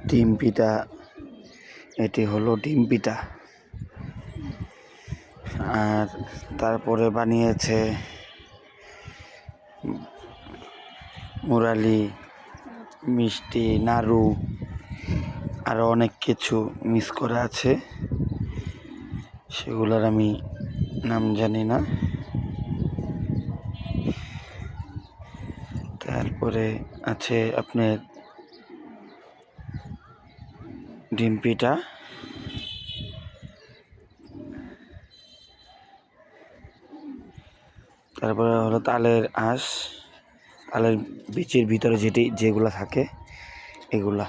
ডিম পিঠা, এটি হলো ডিম পিঠা। আর তারপরে বানিয়েছে মুরালি, মিষ্টি, নাড়ু, আরও অনেক কিছু মিক্স করা আছে, সেগুলোর আমি নাম জানি না। তারপরে আছে আপনার ডিম পিঠা, তারপরে হলো তালের আঁশ, তালের বীচের ভিতরে যেগুলো থাকে এগুলা।